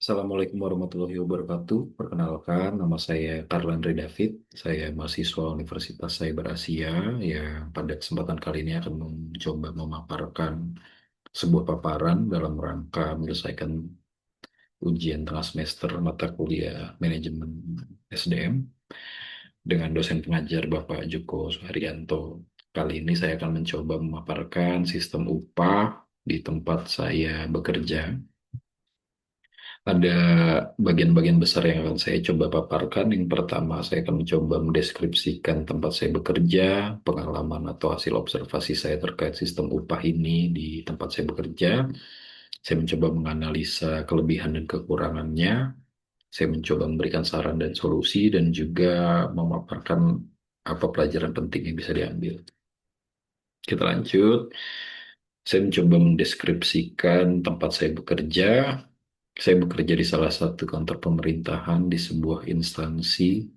Assalamualaikum warahmatullahi wabarakatuh. Perkenalkan, nama saya Karlandre David. Saya mahasiswa Universitas Cyber Asia yang pada kesempatan kali ini akan mencoba memaparkan sebuah paparan dalam rangka menyelesaikan ujian tengah semester mata kuliah manajemen SDM dengan dosen pengajar Bapak Joko Suharyanto. Kali ini saya akan mencoba memaparkan sistem upah di tempat saya bekerja. Ada bagian-bagian besar yang akan saya coba paparkan. Yang pertama, saya akan mencoba mendeskripsikan tempat saya bekerja, pengalaman atau hasil observasi saya terkait sistem upah ini di tempat saya bekerja. Saya mencoba menganalisa kelebihan dan kekurangannya. Saya mencoba memberikan saran dan solusi dan juga memaparkan apa pelajaran penting yang bisa diambil. Kita lanjut. Saya mencoba mendeskripsikan tempat saya bekerja. Saya bekerja di salah satu kantor pemerintahan di sebuah instansi,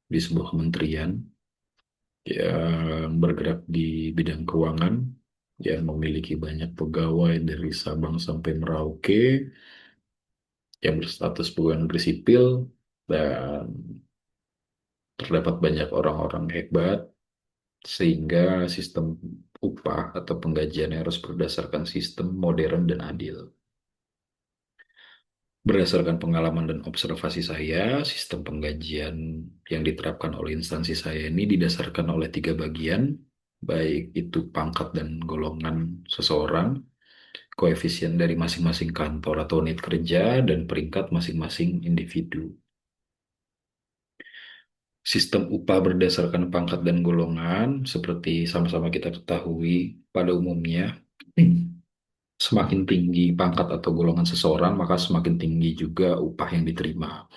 di sebuah kementerian yang bergerak di bidang keuangan, yang memiliki banyak pegawai dari Sabang sampai Merauke, yang berstatus pegawai negeri sipil, dan terdapat banyak orang-orang hebat, sehingga sistem upah atau penggajian harus berdasarkan sistem modern dan adil. Berdasarkan pengalaman dan observasi saya, sistem penggajian yang diterapkan oleh instansi saya ini didasarkan oleh tiga bagian, baik itu pangkat dan golongan seseorang, koefisien dari masing-masing kantor atau unit kerja, dan peringkat masing-masing individu. Sistem upah berdasarkan pangkat dan golongan, seperti sama-sama kita ketahui pada umumnya, semakin tinggi pangkat atau golongan seseorang, maka semakin tinggi juga upah yang diterima.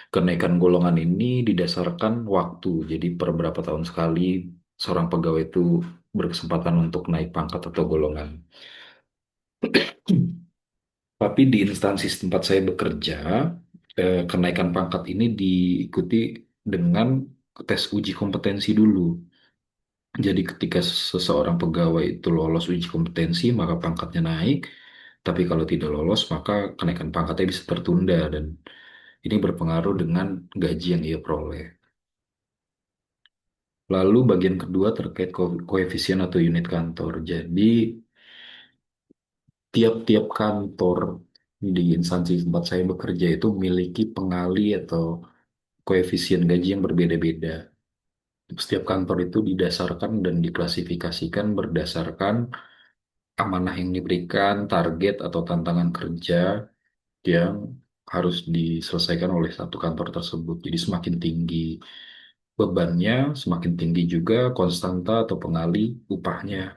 Kenaikan golongan ini didasarkan waktu, jadi per berapa tahun sekali seorang pegawai itu berkesempatan untuk naik pangkat atau golongan. Tapi di instansi tempat saya bekerja, kenaikan pangkat ini diikuti dengan tes uji kompetensi dulu. Jadi ketika seseorang pegawai itu lolos uji kompetensi, maka pangkatnya naik. Tapi kalau tidak lolos, maka kenaikan pangkatnya bisa tertunda dan ini berpengaruh dengan gaji yang ia peroleh. Lalu bagian kedua terkait koefisien atau unit kantor. Jadi tiap-tiap kantor di instansi tempat saya bekerja itu memiliki pengali atau koefisien gaji yang berbeda-beda. Setiap kantor itu didasarkan dan diklasifikasikan berdasarkan amanah yang diberikan, target atau tantangan kerja yang harus diselesaikan oleh satu kantor tersebut. Jadi semakin tinggi bebannya, semakin tinggi juga konstanta atau pengali upahnya.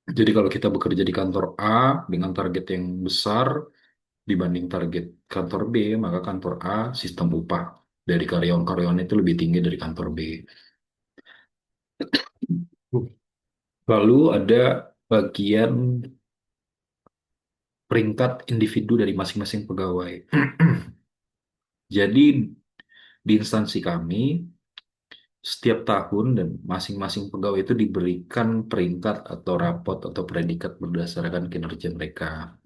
Jadi kalau kita bekerja di kantor A dengan target yang besar dibanding target kantor B, maka kantor A sistem upah dari karyawan-karyawan itu lebih tinggi dari kantor B. Lalu ada bagian peringkat individu dari masing-masing pegawai. Jadi di instansi kami, setiap tahun dan masing-masing pegawai itu diberikan peringkat atau rapot atau predikat berdasarkan kinerja mereka.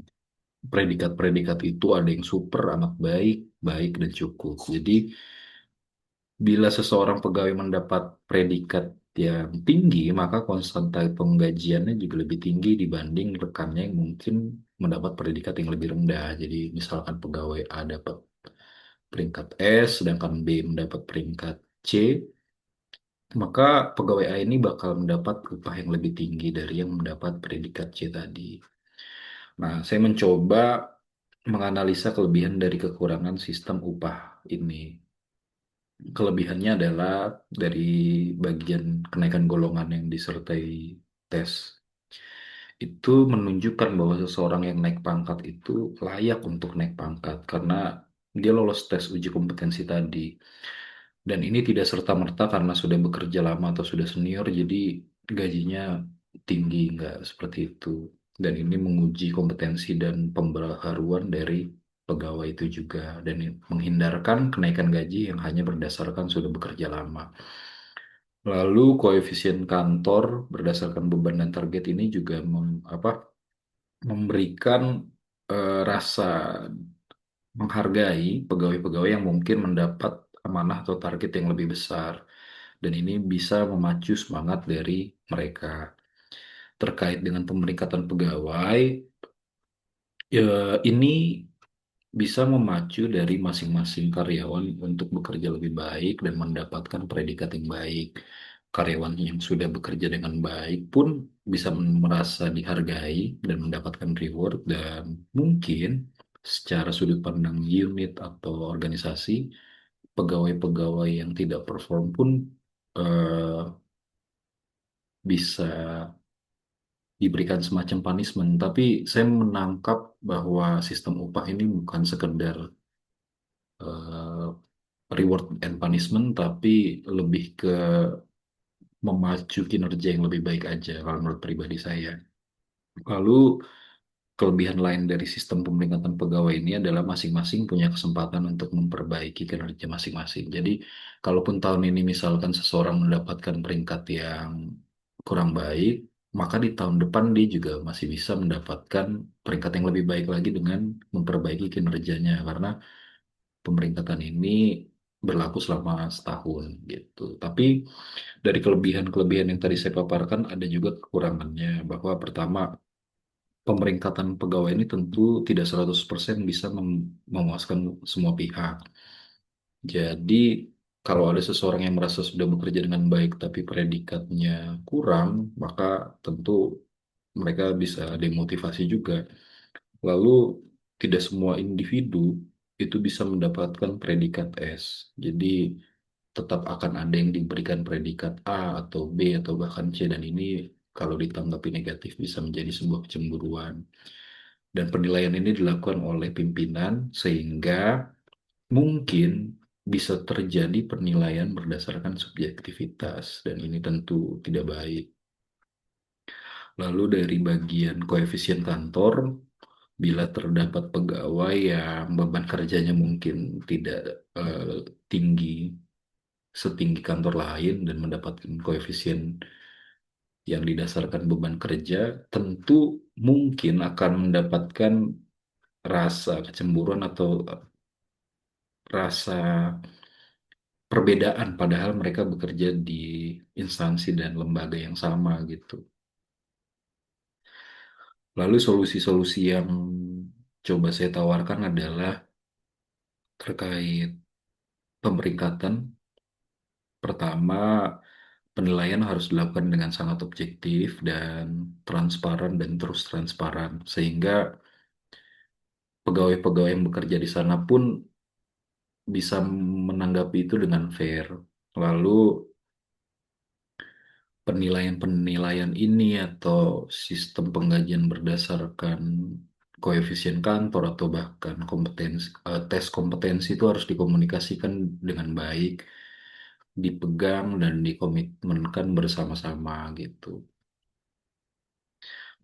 Predikat-predikat itu ada yang super, amat baik, baik, dan cukup. Jadi bila seseorang pegawai mendapat predikat yang tinggi, maka konstanta penggajiannya juga lebih tinggi dibanding rekannya yang mungkin mendapat predikat yang lebih rendah. Jadi misalkan pegawai A dapat peringkat S, sedangkan B mendapat peringkat C, maka pegawai A ini bakal mendapat upah yang lebih tinggi dari yang mendapat predikat C tadi. Nah, saya mencoba menganalisa kelebihan dari kekurangan sistem upah ini. Kelebihannya adalah dari bagian kenaikan golongan yang disertai tes. Itu menunjukkan bahwa seseorang yang naik pangkat itu layak untuk naik pangkat karena dia lolos tes uji kompetensi tadi. Dan ini tidak serta-merta karena sudah bekerja lama atau sudah senior, jadi gajinya tinggi, nggak seperti itu. Dan ini menguji kompetensi dan pembaharuan dari pegawai itu juga, dan menghindarkan kenaikan gaji yang hanya berdasarkan sudah bekerja lama. Lalu koefisien kantor berdasarkan beban dan target ini juga memberikan rasa menghargai pegawai-pegawai yang mungkin mendapat amanah atau target yang lebih besar. Dan ini bisa memacu semangat dari mereka. Terkait dengan pemeringkatan pegawai, ya ini bisa memacu dari masing-masing karyawan untuk bekerja lebih baik dan mendapatkan predikat yang baik. Karyawan yang sudah bekerja dengan baik pun bisa merasa dihargai dan mendapatkan reward, dan mungkin secara sudut pandang unit atau organisasi, pegawai-pegawai yang tidak perform pun eh, bisa diberikan semacam punishment. Tapi saya menangkap bahwa sistem upah ini bukan sekedar eh, reward and punishment, tapi lebih ke memacu kinerja yang lebih baik aja kalau menurut pribadi saya. Lalu kelebihan lain dari sistem pemeringkatan pegawai ini adalah masing-masing punya kesempatan untuk memperbaiki kinerja masing-masing. Jadi, kalaupun tahun ini misalkan seseorang mendapatkan peringkat yang kurang baik, maka di tahun depan dia juga masih bisa mendapatkan peringkat yang lebih baik lagi dengan memperbaiki kinerjanya, karena pemeringkatan ini berlaku selama setahun gitu. Tapi dari kelebihan-kelebihan yang tadi saya paparkan ada juga kekurangannya, bahwa pertama, pemeringkatan pegawai ini tentu tidak 100% bisa memuaskan semua pihak. Jadi, kalau ada seseorang yang merasa sudah bekerja dengan baik tapi predikatnya kurang, maka tentu mereka bisa demotivasi juga. Lalu, tidak semua individu itu bisa mendapatkan predikat S. Jadi, tetap akan ada yang diberikan predikat A atau B atau bahkan C, dan ini kalau ditanggapi negatif bisa menjadi sebuah kecemburuan. Dan penilaian ini dilakukan oleh pimpinan sehingga mungkin bisa terjadi penilaian berdasarkan subjektivitas, dan ini tentu tidak baik. Lalu dari bagian koefisien kantor, bila terdapat pegawai yang beban kerjanya mungkin tidak tinggi setinggi kantor lain dan mendapatkan koefisien yang didasarkan beban kerja, tentu mungkin akan mendapatkan rasa kecemburuan atau rasa perbedaan, padahal mereka bekerja di instansi dan lembaga yang sama gitu. Lalu solusi-solusi yang coba saya tawarkan adalah terkait pemeringkatan. Pertama, penilaian harus dilakukan dengan sangat objektif dan transparan dan terus transparan, sehingga pegawai-pegawai yang bekerja di sana pun bisa menanggapi itu dengan fair. Lalu penilaian-penilaian ini atau sistem penggajian berdasarkan koefisien kantor atau bahkan tes kompetensi itu harus dikomunikasikan dengan baik, dipegang dan dikomitmenkan bersama-sama gitu.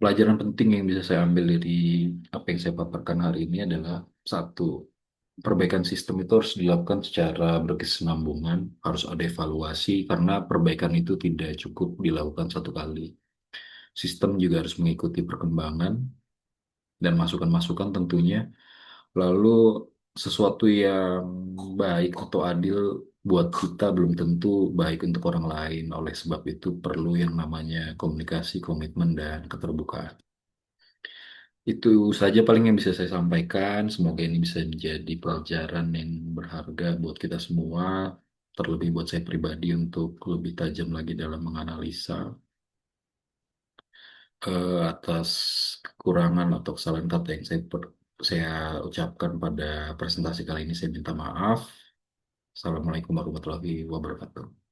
Pelajaran penting yang bisa saya ambil dari apa yang saya paparkan hari ini adalah satu, perbaikan sistem itu harus dilakukan secara berkesinambungan, harus ada evaluasi karena perbaikan itu tidak cukup dilakukan satu kali. Sistem juga harus mengikuti perkembangan dan masukan-masukan tentunya. Lalu sesuatu yang baik atau adil buat kita belum tentu baik untuk orang lain. Oleh sebab itu perlu yang namanya komunikasi, komitmen, dan keterbukaan. Itu saja paling yang bisa saya sampaikan. Semoga ini bisa menjadi pelajaran yang berharga buat kita semua, terlebih buat saya pribadi untuk lebih tajam lagi dalam menganalisa atas kekurangan atau kesalahan kata yang saya ucapkan pada presentasi kali ini. Saya minta maaf. Assalamualaikum warahmatullahi wabarakatuh.